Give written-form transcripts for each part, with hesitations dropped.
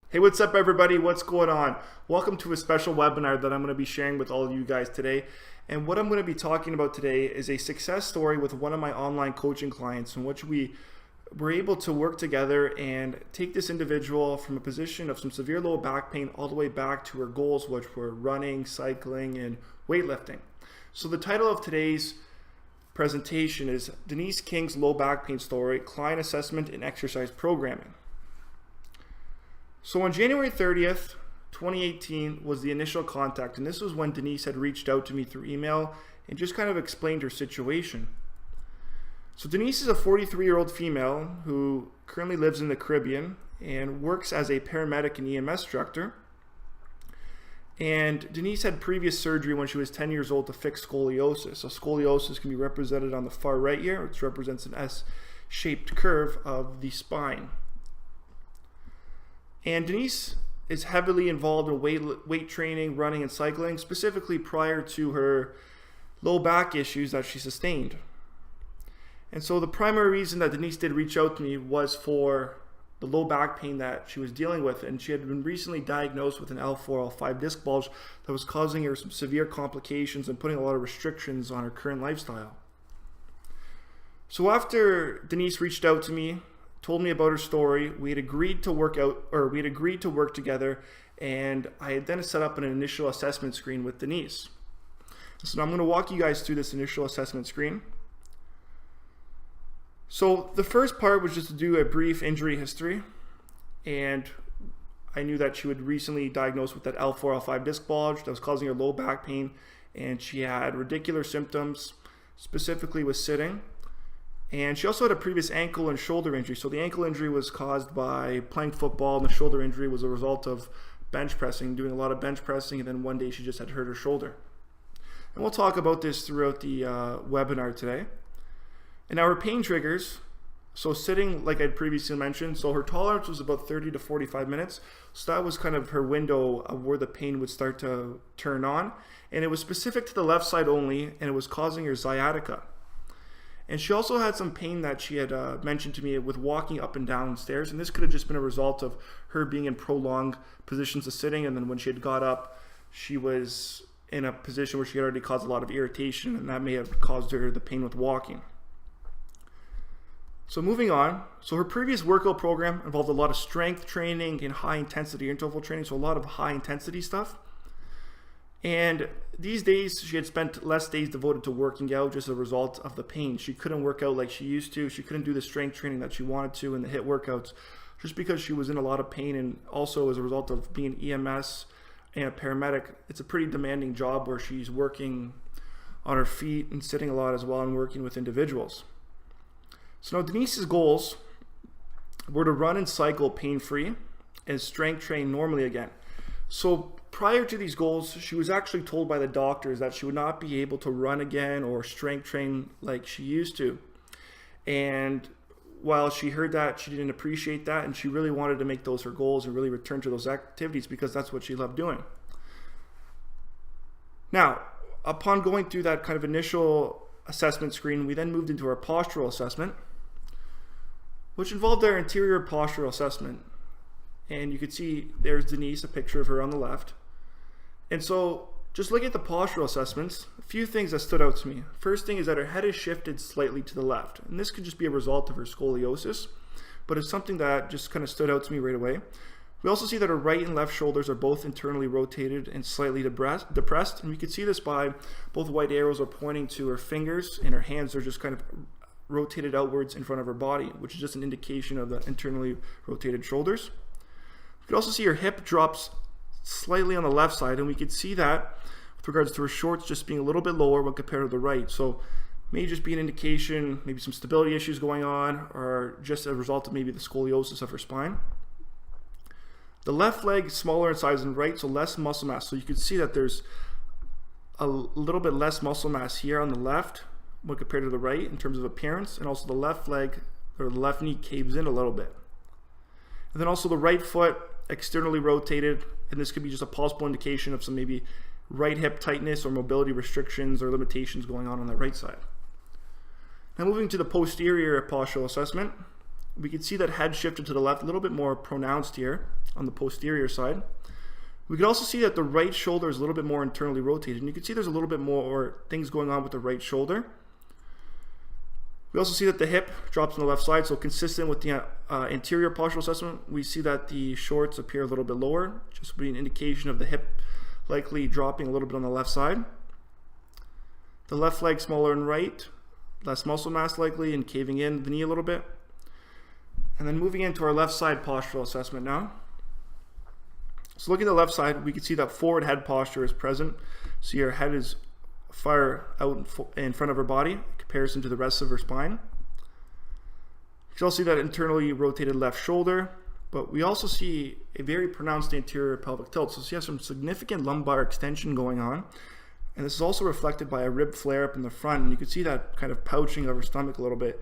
Hey, what's up everybody? What's going on? Welcome to a special webinar that I'm going to be sharing with all of you guys today. And what I'm going to be talking about today is a success story with one of my online coaching clients in which we were able to work together and take this individual from a position of some severe low back pain all the way back to her goals, which were running, cycling, and weightlifting. So the title of today's presentation is Denise King's Low Back Pain Story, Client Assessment and Exercise Programming. So on January 30th, 2018 was the initial contact, and this was when Denise had reached out to me through email and just kind of explained her situation. So Denise is a 43-year-old female who currently lives in the Caribbean and works as a paramedic and EMS instructor. And Denise had previous surgery when she was 10 years old to fix scoliosis. So scoliosis can be represented on the far right here, which represents an S-shaped curve of the spine. And Denise is heavily involved in weight training, running, and cycling, specifically prior to her low back issues that she sustained. And so the primary reason that Denise did reach out to me was for the low back pain that she was dealing with, and she had been recently diagnosed with an L4, L5 disc bulge that was causing her some severe complications and putting a lot of restrictions on her current lifestyle. So after Denise reached out to me, told me about her story, we had agreed to work together, and I had then set up an initial assessment screen with Denise. So now I'm going to walk you guys through this initial assessment screen. So the first part was just to do a brief injury history, and I knew that she was recently diagnosed with that L4, L5 disc bulge that was causing her low back pain, and she had radicular symptoms, specifically with sitting. And she also had a previous ankle and shoulder injury. So the ankle injury was caused by playing football, and the shoulder injury was a result of bench pressing, doing a lot of bench pressing, and then one day she just had hurt her shoulder. And we'll talk about this throughout the webinar today. And now her pain triggers, so sitting, like I previously mentioned, so her tolerance was about 30 to 45 minutes. So that was kind of her window of where the pain would start to turn on. And it was specific to the left side only, and it was causing her sciatica. And she also had some pain that she had mentioned to me with walking up and down stairs. And this could have just been a result of her being in prolonged positions of sitting. And then when she had got up, she was in a position where she had already caused a lot of irritation. And that may have caused her the pain with walking. So moving on. So her previous workout program involved a lot of strength training and high intensity interval training. So a lot of high intensity stuff. And these days, she had spent less days devoted to working out just as a result of the pain. She couldn't work out like she used to. She couldn't do the strength training that she wanted to and the HIIT workouts just because she was in a lot of pain, and also as a result of being EMS and a paramedic. It's a pretty demanding job where she's working on her feet and sitting a lot as well and working with individuals. So now Denise's goals were to run and cycle pain-free and strength train normally again. So prior to these goals, she was actually told by the doctors that she would not be able to run again or strength train like she used to. And while she heard that, she didn't appreciate that, and she really wanted to make those her goals and really return to those activities because that's what she loved doing. Now, upon going through that kind of initial assessment screen, we then moved into our postural assessment, which involved our interior postural assessment. And you can see there's Denise, a picture of her on the left. And so just looking at the postural assessments, a few things that stood out to me. First thing is that her head is shifted slightly to the left. And this could just be a result of her scoliosis, but it's something that just kind of stood out to me right away. We also see that her right and left shoulders are both internally rotated and slightly depressed. And we can see this by both white arrows are pointing to her fingers, and her hands are just kind of rotated outwards in front of her body, which is just an indication of the internally rotated shoulders. You can also see her hip drops slightly on the left side, and we could see that with regards to her shorts just being a little bit lower when compared to the right. So may just be an indication, maybe some stability issues going on, or just a result of maybe the scoliosis of her spine. The left leg is smaller in size than right, so less muscle mass. So you can see that there's a little bit less muscle mass here on the left when compared to the right in terms of appearance, and also the left leg or the left knee caves in a little bit. And then also the right foot externally rotated, and this could be just a possible indication of some maybe right hip tightness or mobility restrictions or limitations going on that right side. Now moving to the posterior postural assessment, we can see that head shifted to the left, a little bit more pronounced here on the posterior side. We can also see that the right shoulder is a little bit more internally rotated, and you can see there's a little bit more things going on with the right shoulder. We also see that the hip drops on the left side, so consistent with the anterior postural assessment, we see that the shorts appear a little bit lower, just being an indication of the hip likely dropping a little bit on the left side. The left leg smaller and right, less muscle mass likely, and caving in the knee a little bit. And then moving into our left side postural assessment now. So looking at the left side, we can see that forward head posture is present. So your head is far out in front of her body in comparison to the rest of her spine. You can also see that internally rotated left shoulder, but we also see a very pronounced anterior pelvic tilt. So she has some significant lumbar extension going on. And this is also reflected by a rib flare up in the front. And you can see that kind of pouching of her stomach a little bit.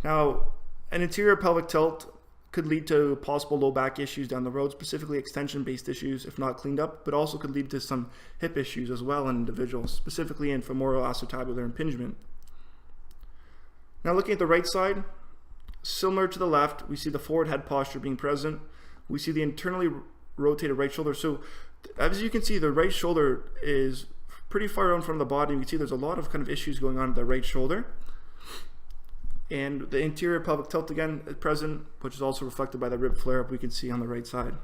Now, an anterior pelvic tilt could lead to possible low back issues down the road, specifically extension-based issues if not cleaned up, but also could lead to some hip issues as well in individuals, specifically in femoral acetabular impingement. Now looking at the right side, similar to the left, we see the forward head posture being present. We see the internally rotated right shoulder. So as you can see, the right shoulder is pretty far out from the body. You can see there's a lot of kind of issues going on with the right shoulder. And the anterior pelvic tilt again is present, which is also reflected by the rib flare-up we can see on the right side.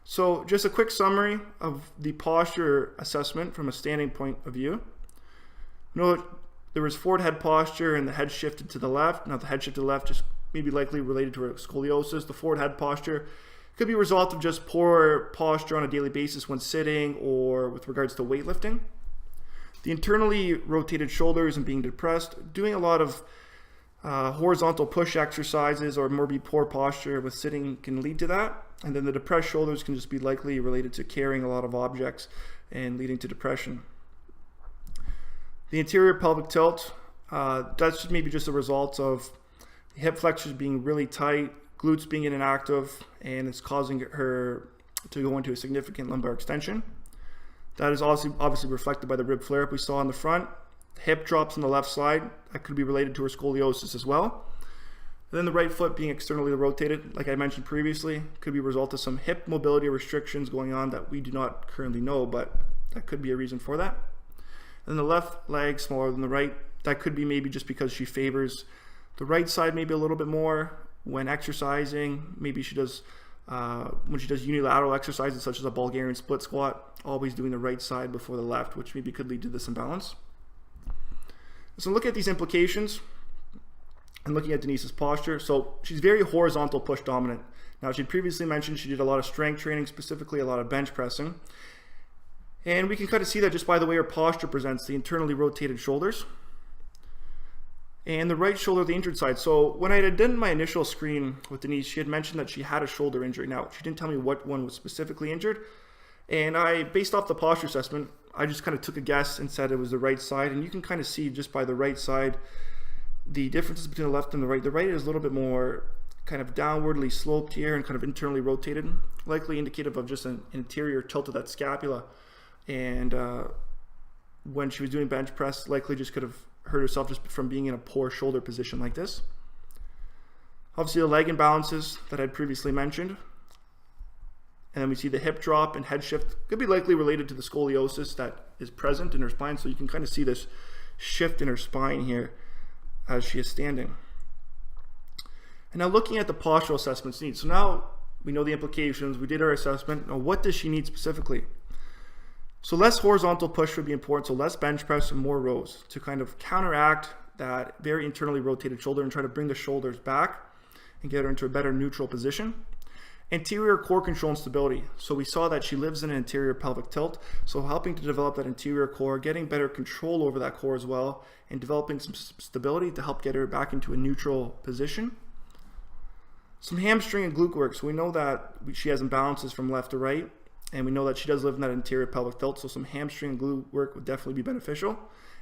So just a quick summary of the posture assessment from a standing point of view. Note there was forward head posture and the head shifted to the left. Now the head shift to the left just maybe likely related to a scoliosis. The forward head posture could be a result of just poor posture on a daily basis when sitting or with regards to weightlifting. The internally rotated shoulders and being depressed, doing a lot of horizontal push exercises or maybe poor posture with sitting can lead to that. And then the depressed shoulders can just be likely related to carrying a lot of objects and leading to depression. The anterior pelvic tilt, that's maybe just a result of the hip flexors being really tight, glutes being inactive, and it's causing her to go into a significant lumbar extension. That is obviously reflected by the rib flare-up we saw in the front. Hip drops on the left side, that could be related to her scoliosis as well. And then the right foot being externally rotated, like I mentioned previously, could be a result of some hip mobility restrictions going on that we do not currently know, but that could be a reason for that. And the left leg smaller than the right, that could be maybe just because she favors the right side maybe a little bit more when exercising. Maybe she does, when she does unilateral exercises such as a Bulgarian split squat, always doing the right side before the left, which maybe could lead to this imbalance. So look at these implications and looking at Denise's posture. So she's very horizontal push dominant. Now she'd previously mentioned she did a lot of strength training, specifically a lot of bench pressing. And we can kind of see that just by the way her posture presents, the internally rotated shoulders. And the right shoulder, the injured side. So when I had done my initial screen with Denise, she had mentioned that she had a shoulder injury. Now, she didn't tell me what one was specifically injured. And I, based off the posture assessment, I just kind of took a guess and said it was the right side. And you can kind of see just by the right side, the differences between the left and the right. The right is a little bit more kind of downwardly sloped here and kind of internally rotated, likely indicative of just an interior tilt of that scapula. And when she was doing bench press, likely just could have hurt herself just from being in a poor shoulder position like this. Obviously the leg imbalances that I had previously mentioned. And then we see the hip drop and head shift could be likely related to the scoliosis that is present in her spine. So you can kind of see this shift in her spine here as she is standing. And now looking at the postural assessments needs. So now we know the implications. We did our assessment. Now what does she need specifically? So less horizontal push would be important. So less bench press and more rows to kind of counteract that very internally rotated shoulder and try to bring the shoulders back and get her into a better neutral position. Anterior core control and stability. So we saw that she lives in an anterior pelvic tilt. So helping to develop that anterior core, getting better control over that core as well, and developing some stability to help get her back into a neutral position. Some hamstring and glute work. So we know that she has imbalances from left to right, and we know that she does live in that anterior pelvic tilt. So some hamstring and glute work would definitely be beneficial.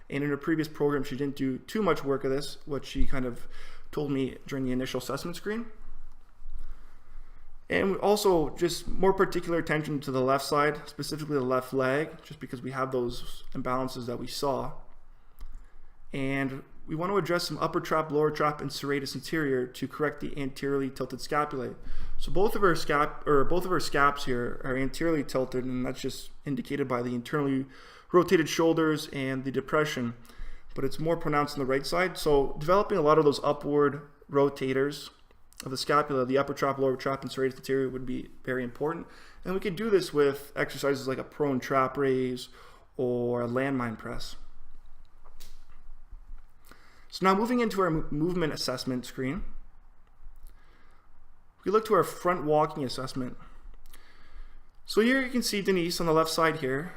And in her previous program, she didn't do too much work of this, what she kind of told me during the initial assessment screen. And also just more particular attention to the left side, specifically the left leg, just because we have those imbalances that we saw. And we want to address some upper trap, lower trap, and serratus anterior to correct the anteriorly tilted scapulae. So both of our scaps here are anteriorly tilted, and that's just indicated by the internally rotated shoulders and the depression, but it's more pronounced on the right side. So developing a lot of those upward rotators of the scapula, the upper trap, lower trap, and serratus anterior would be very important. And we can do this with exercises like a prone trap raise or a landmine press. So now moving into our movement assessment screen, we look to our front walking assessment. So here you can see Denise on the left side here,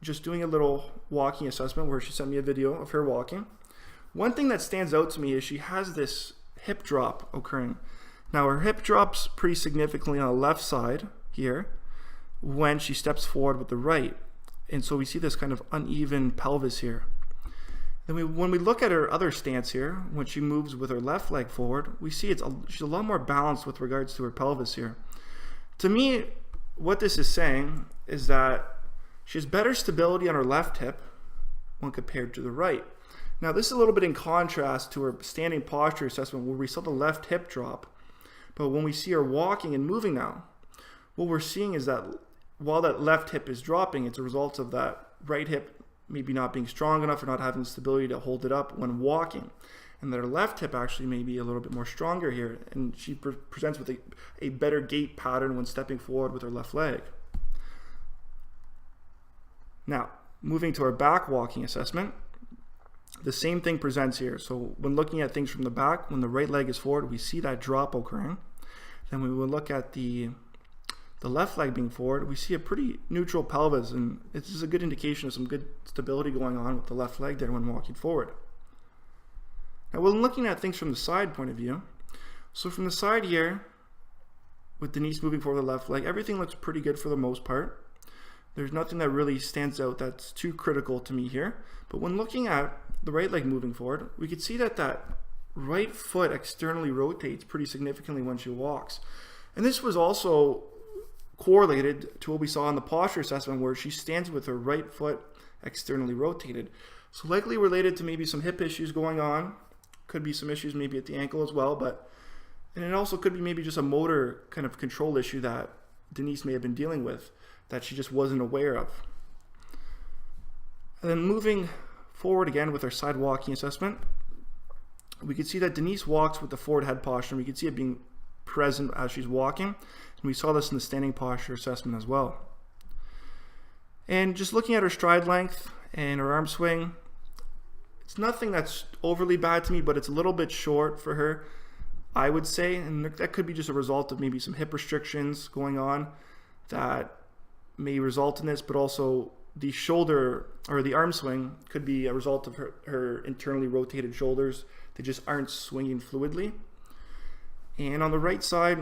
just doing a little walking assessment where she sent me a video of her walking. One thing that stands out to me is she has this hip drop occurring. Now her hip drops pretty significantly on the left side here when she steps forward with the right. And so we see this kind of uneven pelvis here. Then when we look at her other stance here, when she moves with her left leg forward, we see she's a lot more balanced with regards to her pelvis here. To me, what this is saying is that she has better stability on her left hip when compared to the right. Now this is a little bit in contrast to her standing posture assessment where we saw the left hip drop, but when we see her walking and moving now, what we're seeing is that while that left hip is dropping, it's a result of that right hip maybe not being strong enough or not having the stability to hold it up when walking. And that her left hip actually may be a little bit more stronger here, and she presents with a better gait pattern when stepping forward with her left leg. Now, moving to our back walking assessment, the same thing presents here. So when looking at things from the back, when the right leg is forward, we see that drop occurring. Then we will look at the left leg being forward, we see a pretty neutral pelvis, and this is a good indication of some good stability going on with the left leg there when walking forward. Now when looking at things from the side point of view, so from the side here, with Denise moving forward with the left leg, everything looks pretty good for the most part. There's nothing that really stands out that's too critical to me here. But when looking at the right leg moving forward, we could see that that right foot externally rotates pretty significantly when she walks. And this was also correlated to what we saw in the posture assessment where she stands with her right foot externally rotated. So likely related to maybe some hip issues going on. Could be some issues maybe at the ankle as well, and it also could be maybe just a motor kind of control issue that Denise may have been dealing with that she just wasn't aware of. And then moving forward again with our side walking assessment, we can see that Denise walks with the forward head posture, and we can see it being present as she's walking. And we saw this in the standing posture assessment as well. And just looking at her stride length and her arm swing, it's nothing that's overly bad to me, but it's a little bit short for her, I would say. And that could be just a result of maybe some hip restrictions going on that may result in this, but also the shoulder or the arm swing could be a result of her internally rotated shoulders. They just aren't swinging fluidly. And on the right side,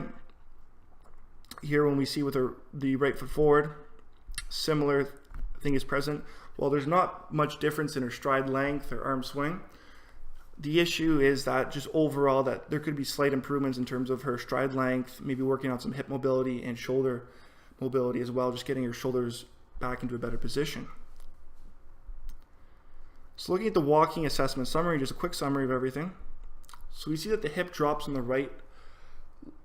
here when we see with the right foot forward, similar thing is present. While there's not much difference in her stride length or arm swing, the issue is that just overall that there could be slight improvements in terms of her stride length, maybe working on some hip mobility and shoulder mobility as well, just getting her shoulders back into a better position. So looking at the walking assessment summary, just a quick summary of everything. So we see that the hip drops on the right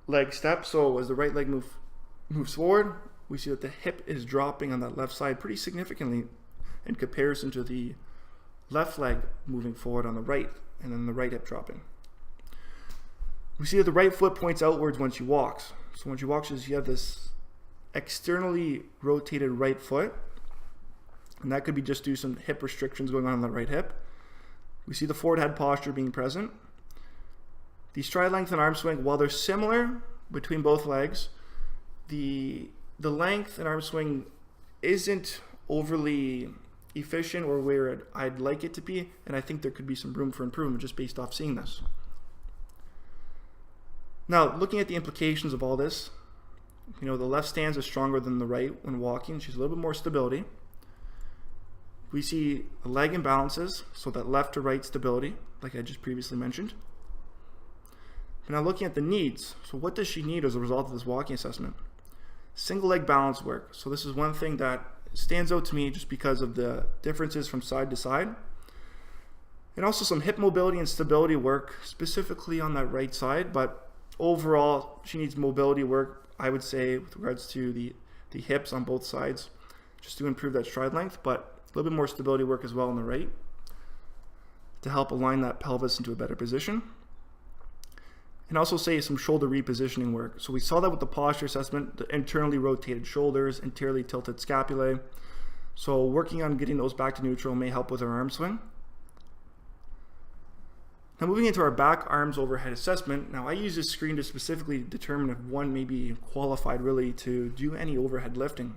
leg step. So as the right leg moves forward, we see that the hip is dropping on that left side pretty significantly in comparison to the left leg moving forward on the right, and then the right hip dropping. We see that the right foot points outwards when she walks. So when she walks, you have this externally rotated right foot, and that could be just due to some hip restrictions going on the right hip. We see the forward head posture being present. The stride length and arm swing, while they're similar between both legs, the length and arm swing isn't overly efficient or where I'd like it to be, and I think there could be some room for improvement just based off seeing this. Now, looking at the implications of all this, the left stance is stronger than the right when walking. She's a little bit more stability. We see leg imbalances, so that left to right stability, like I just previously mentioned. Now looking at the needs, so what does she need as a result of this walking assessment? Single leg balance work. So this is one thing that stands out to me just because of the differences from side to side. And also some hip mobility and stability work, specifically on that right side, but overall she needs mobility work, I would say, with regards to the hips on both sides, just to improve that stride length, but a little bit more stability work as well on the right to help align that pelvis into a better position. And also say some shoulder repositioning work. So we saw that with the posture assessment, the internally rotated shoulders, anteriorly tilted scapulae. So working on getting those back to neutral may help with our arm swing. Now moving into our back arms overhead assessment, now I use this screen to specifically determine if one may be qualified really to do any overhead lifting.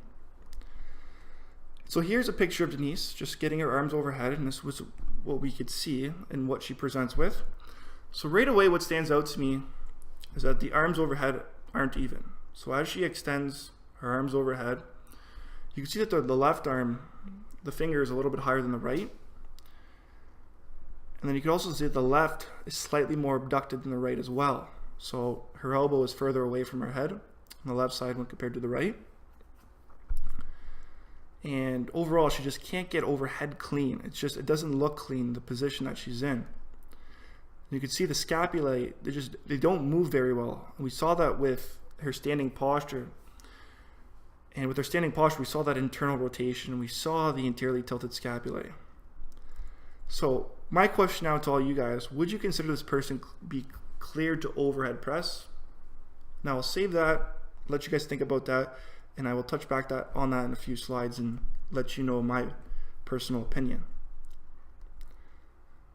So here's a picture of Denise just getting her arms overhead, and this was what we could see and what she presents with. So right away what stands out to me is that the arms overhead aren't even. So as she extends her arms overhead, you can see that the left arm, the finger is a little bit higher than the right. And then you can also see that the left is slightly more abducted than the right as well. So her elbow is further away from her head on the left side when compared to the right. And overall, she just can't get overhead clean. It doesn't look clean, the position that she's in. You can see the scapulae, they don't move very well. And we saw that with her standing posture. And with her standing posture, we saw that internal rotation. We saw the anteriorly tilted scapulae. So my question now to all you guys, would you consider this person be cleared to overhead press? Now I'll save that, let you guys think about that, and I will touch back on that in a few slides and let you know my personal opinion.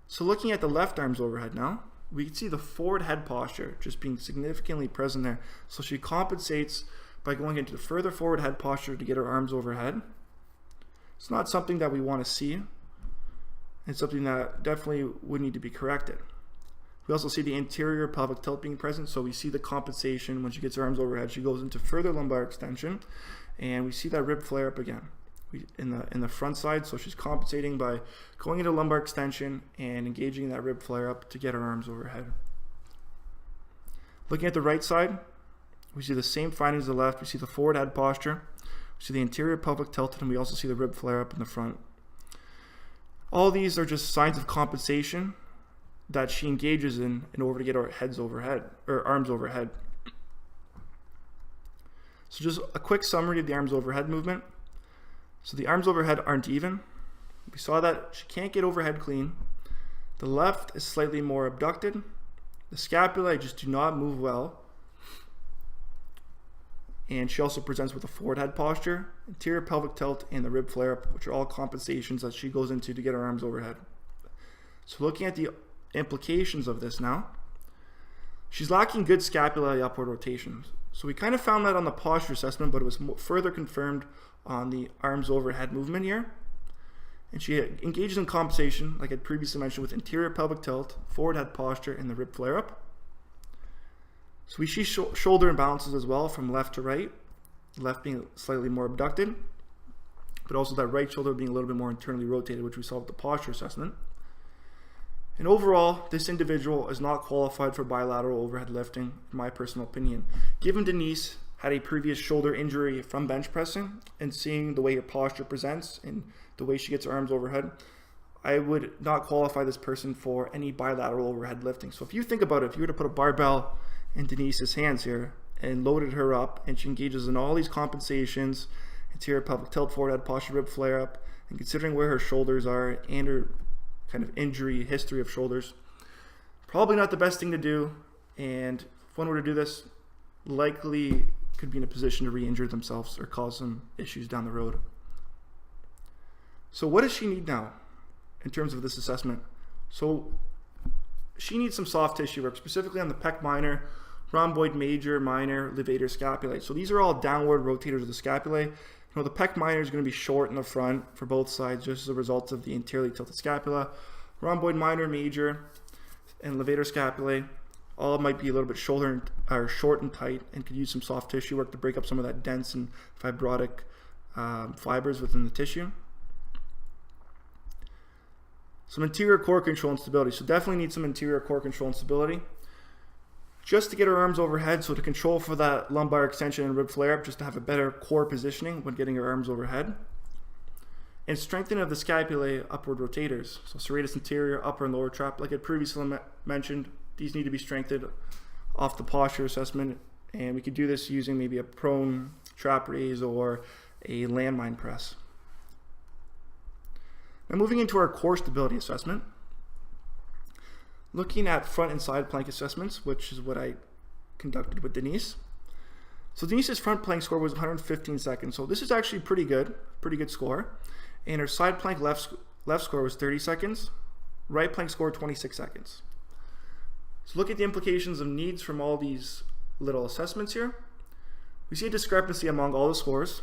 So looking at the left arms overhead now, we can see the forward head posture just being significantly present there. So she compensates by going into the further forward head posture to get her arms overhead. It's not something that we want to see. It's something that definitely would need to be corrected. We also see the anterior pelvic tilt being present, so we see the compensation when she gets her arms overhead. She goes into further lumbar extension, and we see that rib flare up again in the front side. So she's compensating by going into lumbar extension and engaging that rib flare up to get her arms overhead. Looking at the right side, we see the same findings as the left. We see the forward head posture, we see the anterior pelvic tilted, and we also see the rib flare up in the front. All these are just signs of compensation that she engages in order to get our heads overhead, or arms overhead. So just a quick summary of the arms overhead movement. So the arms overhead aren't even. We saw that she can't get overhead clean. The left is slightly more abducted. The scapulae just do not move well. And she also presents with a forward head posture, anterior pelvic tilt, and the rib flare up, which are all compensations that she goes into to get her arms overhead. So looking at the implications of this now, she's lacking good scapulae upward rotations. So we kind of found that on the posture assessment, but it was further confirmed on the arms overhead movement here. And she engages in compensation, like I previously mentioned, with anterior pelvic tilt, forward head posture, and the rib flare up. So we see shoulder imbalances as well from left to right, left being slightly more abducted, but also that right shoulder being a little bit more internally rotated, which we saw with the posture assessment. And overall, this individual is not qualified for bilateral overhead lifting, in my personal opinion. Given Denise had a previous shoulder injury from bench pressing, and seeing the way her posture presents and the way she gets her arms overhead, I would not qualify this person for any bilateral overhead lifting. So if you think about it, if you were to put a barbell in Denise's hands here and loaded her up, and she engages in all these compensations, anterior pelvic tilt, forward head posture, rib flare up, and considering where her shoulders are and her kind of injury history of shoulders, probably not the best thing to do. And if one were to do this, likely could be in a position to re-injure themselves or cause some issues down the road. So what does she need now in terms of this assessment? So she needs some soft tissue work, specifically on the pec minor, rhomboid major, minor, levator scapulae. So these are all downward rotators of the scapulae. You know, the pec minor is going to be short in the front for both sides, just as a result of the anteriorly tilted scapula. Rhomboid minor, major, and levator scapulae all might be a little bit short and tight, and could use some soft tissue work to break up some of that dense and fibrotic fibers within the tissue. Some interior core control and stability. So definitely need some interior core control and stability. Just to get her arms overhead, so to control for that lumbar extension and rib flare up, just to have a better core positioning when getting her arms overhead. and strengthening of the scapulae upward rotators. So serratus anterior, upper and lower trap, like I previously mentioned, these need to be strengthened off the posture assessment, and we could do this using maybe a prone trap raise or a landmine press. Now moving into our core stability assessment, looking at front and side plank assessments, which is what I conducted with Denise. So Denise's front plank score was 115 seconds. So this is actually pretty good score. And her side plank left score was 30 seconds. Right plank score 26 seconds. So look at the implications of needs from all these little assessments here. We see a discrepancy among all the scores.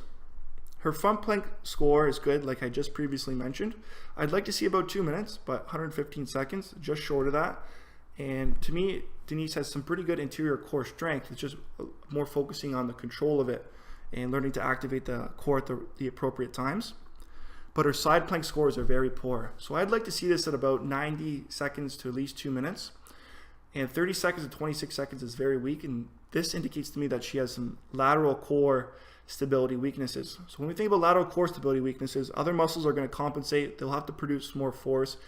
Her front plank score is good, like I just previously mentioned. I'd like to see about 2 minutes, but 115 seconds, just short of that. And to me, Denise has some pretty good interior core strength. It's just more focusing on the control of it and learning to activate the core at the appropriate times. But her side plank scores are very poor. So I'd like to see this at about 90 seconds to at least 2 minutes. And 30 seconds to 26 seconds is very weak. And this indicates to me that she has some lateral core stability weaknesses. So when we think about lateral core stability weaknesses, other muscles are going to compensate. They'll have to produce more force.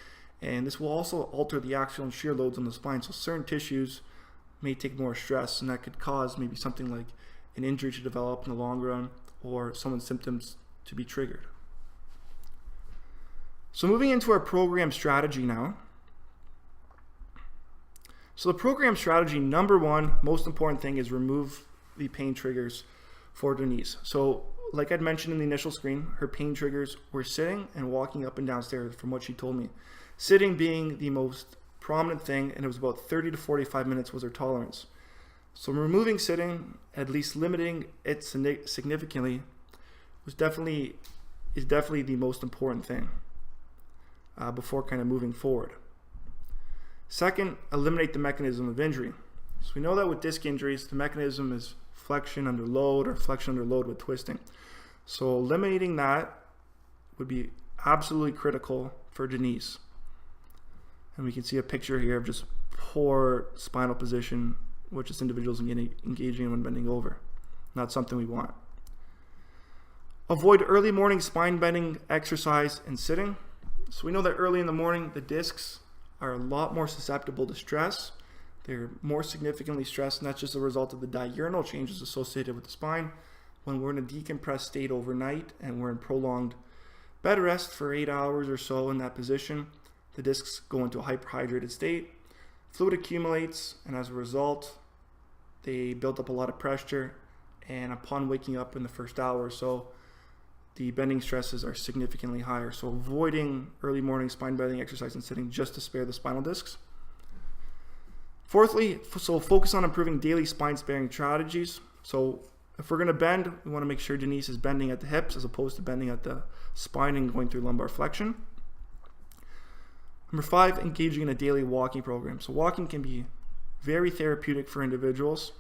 And this will also alter the axial and shear loads on the spine. So certain tissues may take more stress, and that could cause maybe something like an injury to develop in the long run, or someone's symptoms to be triggered. So moving into our program strategy now. So the program strategy, number one, most important thing is remove the pain triggers for Denise. So like I'd mentioned in the initial screen, her pain triggers were sitting and walking up and down stairs from what she told me. Sitting being the most prominent thing, and it was about 30 to 45 minutes was her tolerance. So removing sitting, at least limiting it significantly, is definitely the most important thing before kind of moving forward. Second, eliminate the mechanism of injury. So we know that with disc injuries, the mechanism is flexion under load or flexion under load with twisting. So eliminating that would be absolutely critical for Denise. And we can see a picture here of just poor spinal position, which this individual is engaging in when bending over. Not something we want. Avoid early morning spine bending exercise and sitting. So we know that early in the morning, the discs are a lot more susceptible to stress. They're more significantly stressed, and that's just a result of the diurnal changes associated with the spine. When we're in a decompressed state overnight and we're in prolonged bed rest for 8 hours or so in that position, the discs go into a hyperhydrated state, fluid accumulates, and as a result, they build up a lot of pressure, and upon waking up in the first hour or so, the bending stresses are significantly higher. So avoiding early morning spine bending exercise and sitting just to spare the spinal discs. Fourthly, so focus on improving daily spine sparing strategies. So if we're going to bend, we want to make sure Denise is bending at the hips as opposed to bending at the spine and going through lumbar flexion. Number 5, engaging in a daily walking program. So walking can be very therapeutic for individuals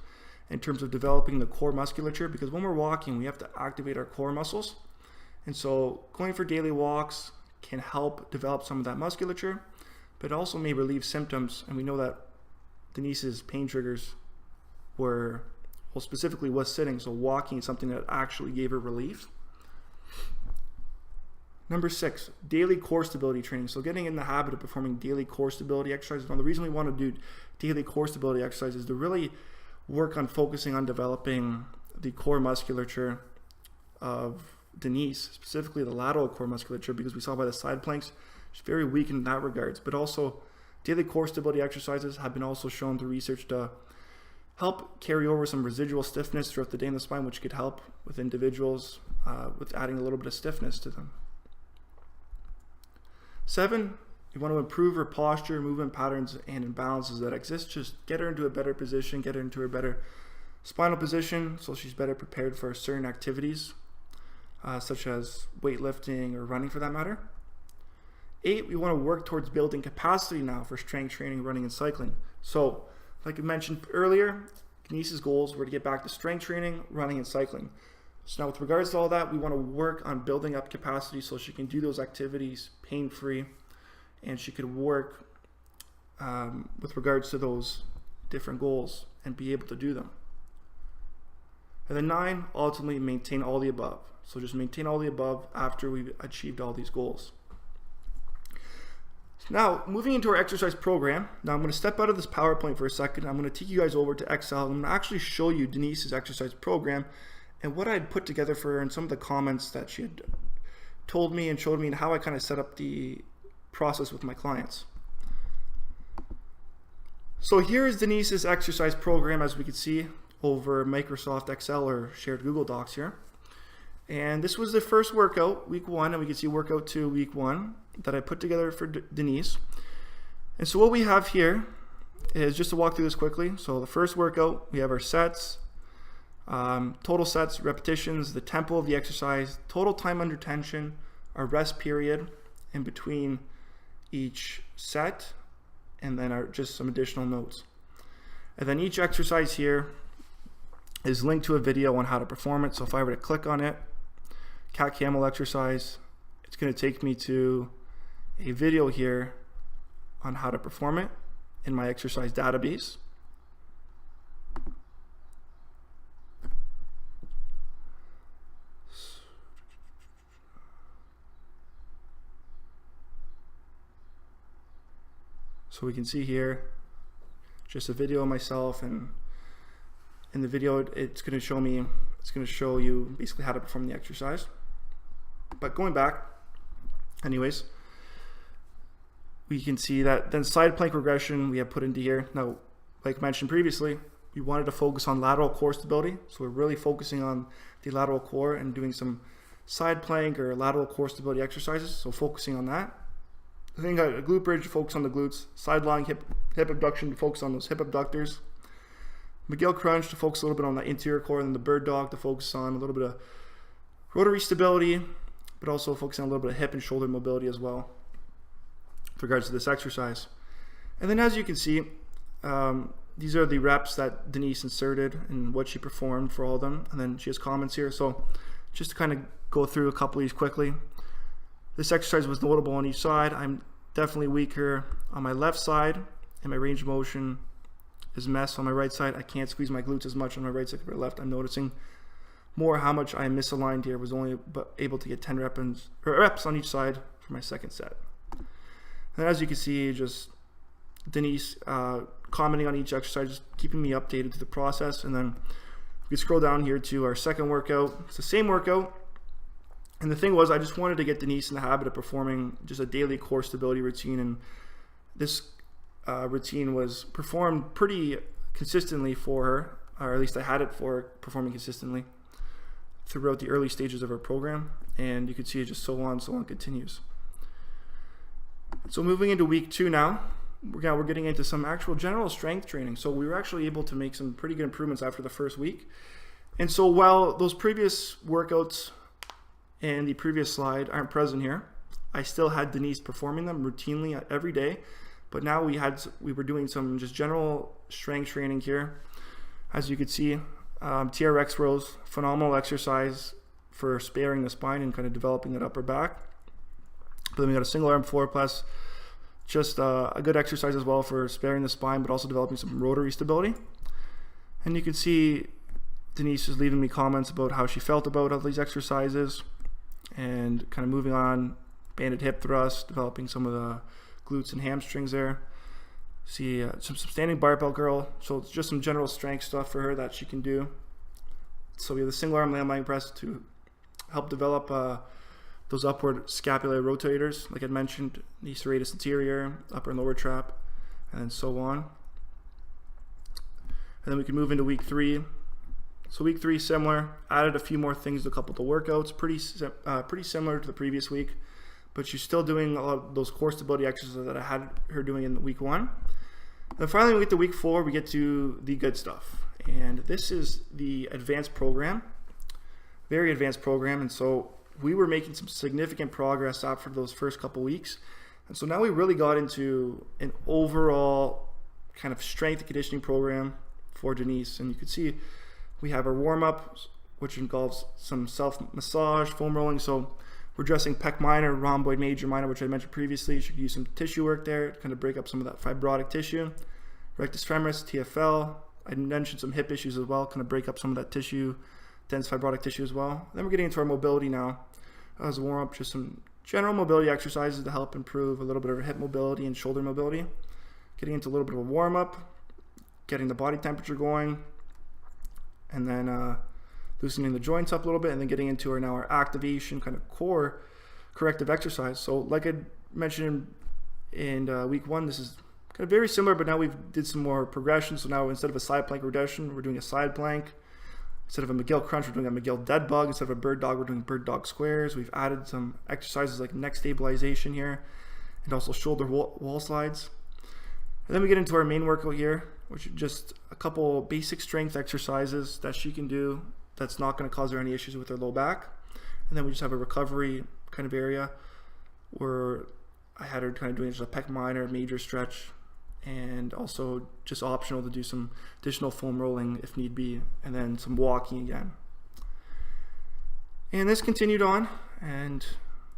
in terms of developing the core musculature, because when we're walking, we have to activate our core muscles. And so going for daily walks can help develop some of that musculature, but also may relieve symptoms. And we know that Denise's pain triggers were, well, specifically was sitting, so walking is something that actually gave her relief. Number 6, daily core stability training. So getting in the habit of performing daily core stability exercises. Now the reason we want to do daily core stability exercises is to really work on focusing on developing the core musculature of Denise, specifically the lateral core musculature, because we saw by the side planks, she's very weak in that regards. But also daily core stability exercises have been also shown through research to help carry over some residual stiffness throughout the day in the spine, which could help with individuals with adding a little bit of stiffness to them. 7, you want to improve her posture, movement patterns, and imbalances that exist. Just get her into a better position, get her into a better spinal position so she's better prepared for certain activities, such as weightlifting or running for that matter. 8, we want to work towards building capacity now for strength training, running, and cycling. So, like I mentioned earlier, Denise's goals were to get back to strength training, running, and cycling. So now with regards to all that, we want to work on building up capacity so she can do those activities pain-free, and she could work with regards to those different goals and be able to do them. And then 9, ultimately maintain all the above. So just maintain all the above after we've achieved all these goals. Now, moving into our exercise program. Now I'm going to step out of this PowerPoint for a second. I'm going to take you guys over to Excel. I'm going to actually show you Denise's exercise program and what I had put together for her and some of the comments that she had told me and showed me and how I kind of set up the process with my clients. So here is Denise's exercise program, as we can see over Microsoft Excel or shared Google Docs here. And this was the first workout, week 1, and we can see workout 2, week 1, that I put together for Denise. And so what we have here is, just to walk through this quickly, so the first workout, we have our sets, total sets, repetitions, the tempo of the exercise, total time under tension, our rest period in between each set, and then just some additional notes. And then each exercise here is linked to a video on how to perform it. So if I were to click on it, cat camel exercise, it's going to take me to a video here on how to perform it in my exercise database. So we can see here just a video of myself, and in the video it's going to show you basically how to perform the exercise. But going back, anyways, we can see that then side plank regression we have put into here. Now, like mentioned previously, we wanted to focus on lateral core stability, so we're really focusing on the lateral core and doing some side plank or lateral core stability exercises, so focusing on that. I think a glute bridge to focus on the glutes, side lying hip abduction to focus on those hip abductors, McGill crunch to focus a little bit on the interior core, and then the bird dog to focus on a little bit of rotary stability, but also focusing on a little bit of hip and shoulder mobility as well with regards to this exercise. And then as you can see, these are the reps that Denise inserted and what she performed for all of them, and then she has comments here. So just to kind of go through a couple of these quickly. This exercise was notable on each side. I'm definitely weaker on my left side, and my range of motion is mess on my right side. I can't squeeze my glutes as much on my right side compared to left. I'm noticing more how much I am misaligned here. Was only able to get 10 reps on each side for my second set. And as you can see, just Denise commenting on each exercise, just keeping me updated to the process. And then we can scroll down here to our second workout. It's the same workout. And the thing was, I just wanted to get Denise in the habit of performing just a daily core stability routine, and this routine was performed pretty consistently for her, or at least I had it for her performing consistently throughout the early stages of her program, and you can see it just so on continues. So moving into week 2 now, we're getting into some actual general strength training. So we were actually able to make some pretty good improvements after the first week. And so while those previous workouts and the previous slide aren't present here, I still had Denise performing them routinely every day, but now we were doing some just general strength training here. As you can see, TRX rows, phenomenal exercise for sparing the spine and kind of developing that upper back. But then we got a single arm floor press, just a good exercise as well for sparing the spine, but also developing some rotary stability. And you can see Denise is leaving me comments about how she felt about all these exercises, and kind of moving on, banded hip thrust, developing some of the glutes and hamstrings there. See some standing barbell curl, so it's just some general strength stuff for her that she can do. So we have the single arm landmine press to help develop those upward scapular rotators, like I mentioned, the serratus anterior, upper and lower trap, and so on. And then we can move into week 3. So week 3, similar, added a few more things to a couple of the workouts, pretty similar to the previous week, but she's still doing a lot of those core stability exercises that I had her doing in week 1. And then finally we get to week 4, we get to the good stuff. And this is the advanced program, very advanced program. And so we were making some significant progress after those first couple weeks. And so now we really got into an overall kind of strength and conditioning program for Denise. And you can see we have our warm-up, which involves some self-massage, foam rolling. So we're addressing pec minor, rhomboid major, minor, which I mentioned previously. You should use some tissue work there to kind of break up some of that fibrotic tissue. Rectus femoris, TFL. I mentioned some hip issues as well, kind of break up some of that tissue dense fibrotic tissue as well. Then we're getting into our mobility now. As a warm-up, just some general mobility exercises to help improve a little bit of hip mobility and shoulder mobility. Getting into a little bit of a warm-up, getting the body temperature going, and then loosening the joints up a little bit, and then getting into our activation kind of core corrective exercise. So like I mentioned in week 1, this is kind of very similar, but now we've did some more progression. So now instead of a side plank regression, we're doing a side plank. Instead of a McGill crunch, we're doing a McGill dead bug. Instead of a bird dog, we're doing bird dog squares. We've added some exercises like neck stabilization here, and also shoulder wall slides. And then we get into our main workout here, which is just a couple basic strength exercises that she can do that's not going to cause her any issues with her low back. And then we just have a recovery kind of area where I had her kind of doing just a pec minor, major stretch, and also just optional to do some additional foam rolling if need be, and then some walking again. And this continued on, and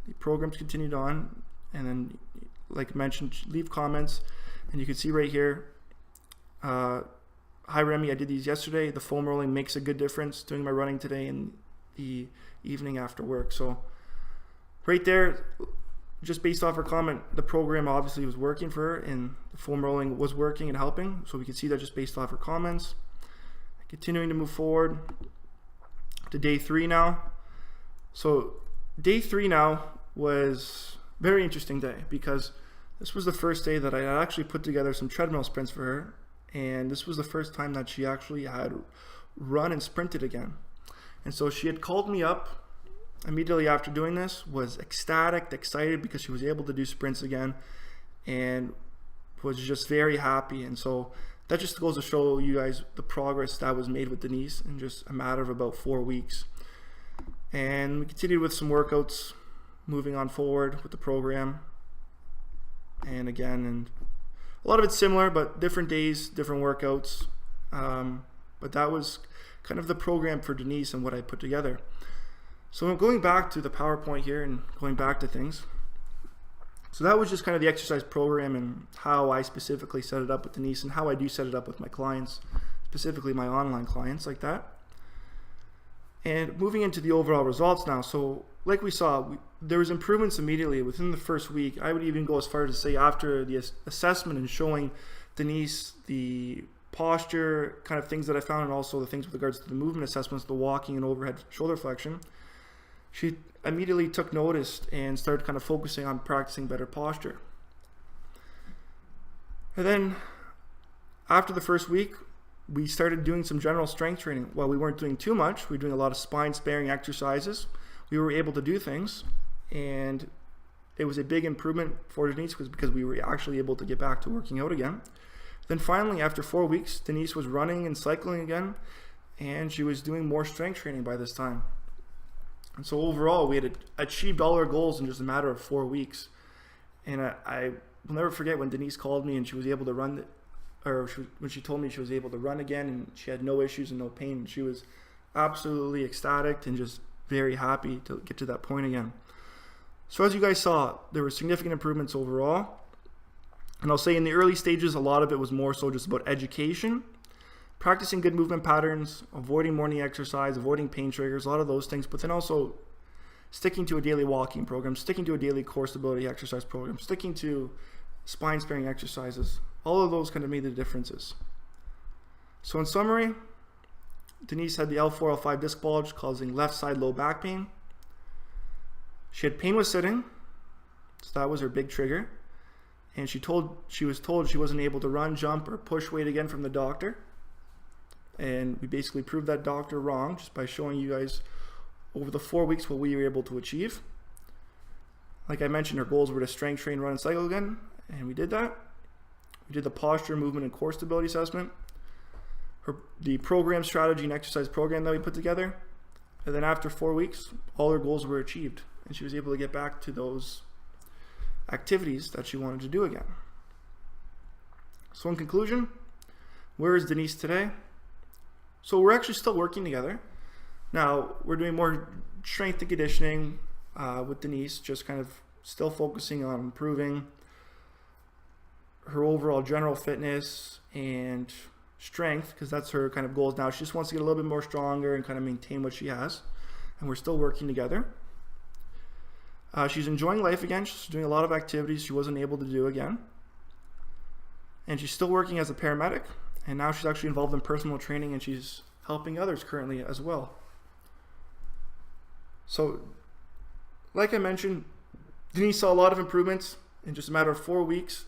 the programs continued on, and then like I mentioned, leave comments, and you can see right here, hi Remi, I did these yesterday. The foam rolling makes a good difference doing my running today in the evening after work. So right there, just based off her comment, the program obviously was working for her, and the foam rolling was working and helping. So we can see that just based off her comments. Continuing to move forward to day 3 now. So day 3 now was a very interesting day, because this was the first day that I had actually put together some treadmill sprints for her, and this was the first time that she actually had run and sprinted again. And so she had called me up immediately after doing this, was ecstatic, excited, because she was able to do sprints again, and was just very happy. And so that just goes to show you guys the progress that was made with Denise in just a matter of about 4 weeks. And we continued with some workouts, moving on forward with the program. And again, and a lot of it's similar, but different days, different workouts. But that was kind of the program for Denise and what I put together. So I'm going back to the PowerPoint here and going back to things. So that was just kind of the exercise program and how I specifically set it up with Denise, and how I do set it up with my clients, specifically my online clients like that. And moving into the overall results now. So like we saw, there was improvements immediately within the first week. I would even go as far as to say after the assessment and showing Denise the posture kind of things that I found, and also the things with regards to the movement assessments, the walking and overhead shoulder flexion. She immediately took notice and started kind of focusing on practicing better posture. And then after the first week, we started doing some general strength training. While we weren't doing too much, we were doing a lot of spine sparing exercises. We were able to do things, and it was a big improvement for Denise because we were actually able to get back to working out again. Then finally, after 4 weeks, Denise was running and cycling again, and she was doing more strength training by this time. And so overall, we had achieved all our goals in just a matter of 4 weeks. And I will never forget when Denise called me and she was able to run, when she told me she was able to run again and she had no issues and no pain. She was absolutely ecstatic and just very happy to get to that point again. So as you guys saw, there were significant improvements overall. And I'll say in the early stages, a lot of it was more so just about education, practicing good movement patterns, avoiding morning exercise, avoiding pain triggers, a lot of those things, but then also sticking to a daily walking program, sticking to a daily core stability exercise program, sticking to spine sparing exercises. All of those kind of made the differences. So in summary, Denise had the L4, L5 disc bulge causing left side low back pain. She had pain with sitting, so that was her big trigger. And she was told she wasn't able to run, jump, or push weight again from the doctor. And we basically proved that doctor wrong just by showing you guys over the 4 weeks what we were able to achieve. Like I mentioned, her goals were to strength train, run, and cycle again, and we did that. We did the posture, movement, and core stability assessment, the program strategy and exercise program that we put together. And then after 4 weeks, all her goals were achieved, and she was able to get back to those activities that she wanted to do again. So in conclusion, where is Denise today? So we're actually still working together. Now we're doing more strength and conditioning with Denise, just kind of still focusing on improving her overall general fitness and strength, because that's her kind of goals now. She just wants to get a little bit more stronger and kind of maintain what she has. And we're still working together. She's enjoying life again. She's doing a lot of activities she wasn't able to do again. And she's still working as a paramedic. And now she's actually involved in personal training, and she's helping others currently as well. So, like I mentioned, Denise saw a lot of improvements in just a matter of 4 weeks.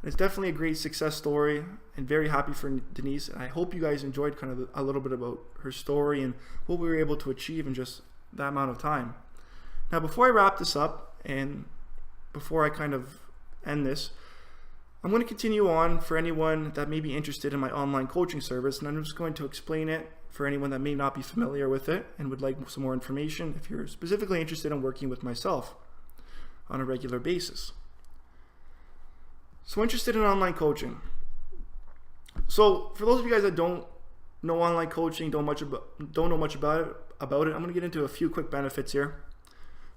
And it's definitely a great success story, and very happy for Denise. And I hope you guys enjoyed kind of a little bit about her story and what we were able to achieve in just that amount of time. Now, before I wrap this up and before I kind of end this, I'm going to continue on for anyone that may be interested in my online coaching service, and I'm just going to explain it for anyone that may not be familiar with it and would like some more information if you're specifically interested in working with myself on a regular basis. So, interested in online coaching. So, for those of you guys that don't know online coaching, don't know much about it, I'm going to get into a few quick benefits here.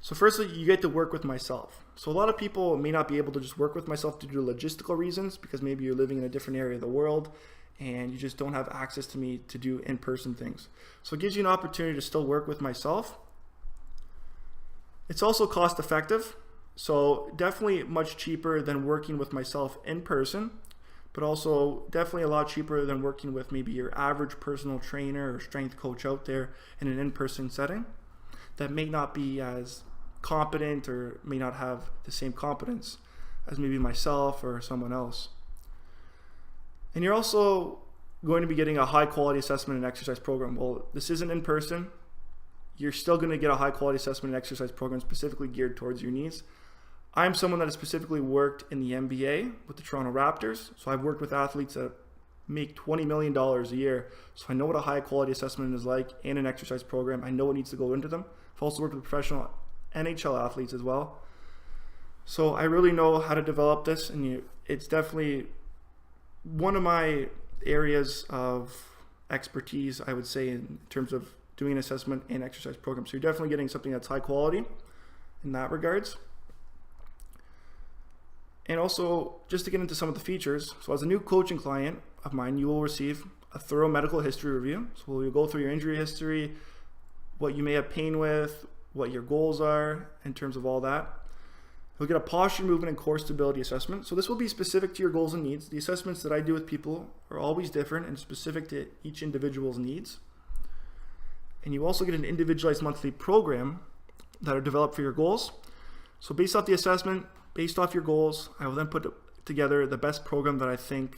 So firstly, you get to work with myself. So a lot of people may not be able to just work with myself due to logistical reasons, because maybe you're living in a different area of the world and you just don't have access to me to do in-person things. So it gives you an opportunity to still work with myself. It's also cost effective. So definitely much cheaper than working with myself in person, but also definitely a lot cheaper than working with maybe your average personal trainer or strength coach out there in an in-person setting that may not be as competent or may not have the same competence as maybe myself or someone else. And you're also going to be getting a high quality assessment and exercise program. Well, this isn't in person. You're still going to get a high quality assessment and exercise program specifically geared towards your needs. I'm someone that has specifically worked in the NBA with the Toronto Raptors. So I've worked with athletes that make $20 million a year. So I know what a high quality assessment is like and an exercise program. I know what needs to go into them. I've also worked with professional NHL athletes as well. So I really know how to develop this, and it's definitely one of my areas of expertise, I would say, in terms of doing an assessment and exercise program. So you're definitely getting something that's high quality in that regards. And also, just to get into some of the features, so as a new coaching client of mine, you will receive a thorough medical history review. So we'll go through your injury history, what you may have pain with, what your goals are in terms of all that. You'll get a posture, movement, and core stability assessment. So this will be specific to your goals and needs. The assessments that I do with people are always different and specific to each individual's needs. And you also get an individualized monthly program that are developed for your goals. So based off the assessment, based off your goals, I will then put together the best program that I think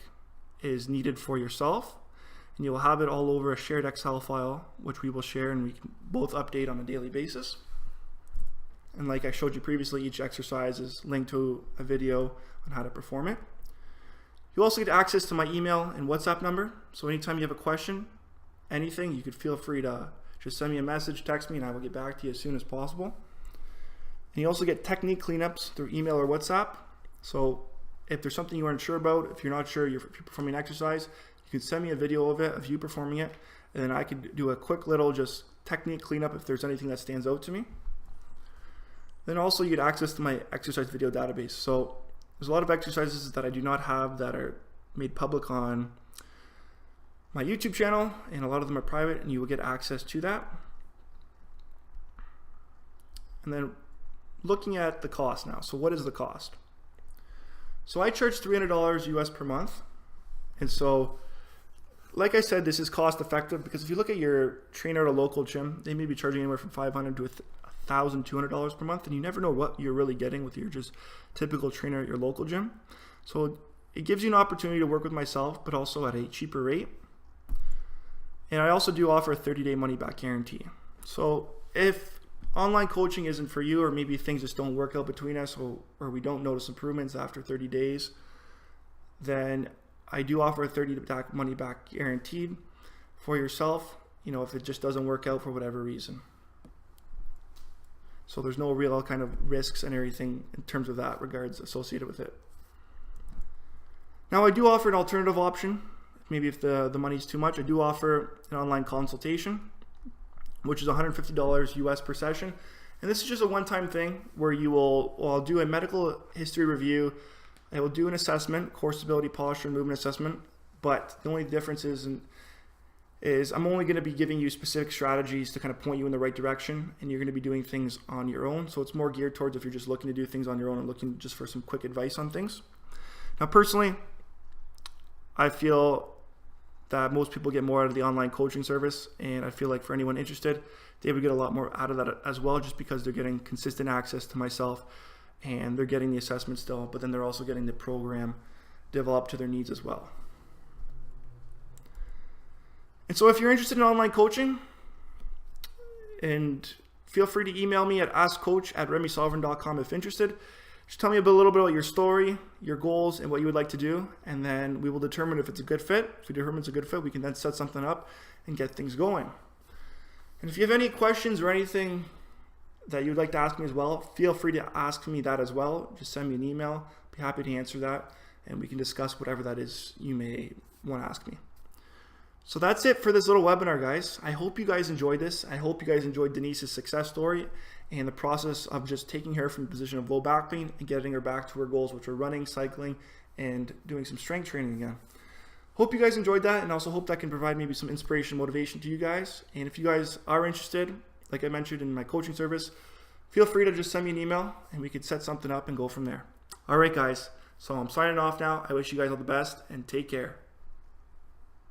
is needed for yourself. And you will have it all over a shared Excel file, which we will share and we can both update on a daily basis. And like I showed you previously, each exercise is linked to a video on how to perform it. You also get access to my email and WhatsApp number. So anytime you have a question, anything, you could feel free to just send me a message, text me, and I will get back to you as soon as possible. And you also get technique cleanups through email or WhatsApp. So if there's something you're unsure about, if you're not sure you're performing an exercise, you can send me a video of it, of you performing it, and then I could do a quick little just technique cleanup if there's anything that stands out to me. Then also you get access to my exercise video database. So there's a lot of exercises that I do not have that are made public on my YouTube channel, and a lot of them are private, and you will get access to that. And then looking at the cost now. So what is the cost? So I charge $300 US per month. And so, like I said, this is cost effective because if you look at your trainer at a local gym, they may be charging anywhere from $500 to $1,200 per month, and you never know what you're really getting with your just typical trainer at your local gym. So it gives you an opportunity to work with myself, but also at a cheaper rate. And I also do offer a 30-day money-back guarantee. So if online coaching isn't for you, or maybe things just don't work out between us, or we don't notice improvements after 30 days, then I do offer a 30-day money-back guaranteed for yourself, if it just doesn't work out for whatever reason. So there's no real kind of risks and everything in terms of that regards associated with it. Now I do offer an alternative option. Maybe if the money's too much, I do offer an online consultation, which is $150 US per session. And this is just a one-time thing where I'll do a medical history review. I will do an assessment, core stability, posture, and movement assessment but the only difference is I'm only going to be giving you specific strategies to kind of point you in the right direction, and you're going to be doing things on your own. So it's more geared towards if you're just looking to do things on your own and looking just for some quick advice on things. Now, personally, I feel that most people get more out of the online coaching service, and I feel like for anyone interested, they would get a lot more out of that as well, just because they're getting consistent access to myself, and they're getting the assessment still, but then they're also getting the program developed to their needs as well. And so if you're interested in online coaching, and feel free to email me at askcoach@remisovran.com if interested. Just tell me a little bit about your story, your goals, and what you would like to do, and then we will determine if it's a good fit. If we determine it's a good fit, we can then set something up and get things going. And if you have any questions or anything that you would like to ask me as well, feel free to ask me that as well. Just send me an email. I'll be happy to answer that, and we can discuss whatever that is you may want to ask me. So that's it for this little webinar, guys. I hope you guys enjoyed this. I hope you guys enjoyed Denise's success story and the process of just taking her from the position of low back pain and getting her back to her goals, which are running, cycling, and doing some strength training again. Hope you guys enjoyed that, and also hope that can provide maybe some inspiration, motivation to you guys. And if you guys are interested, like I mentioned in my coaching service, feel free to just send me an email and we could set something up and go from there. All right, guys. So I'm signing off now. I wish you guys all the best and take care.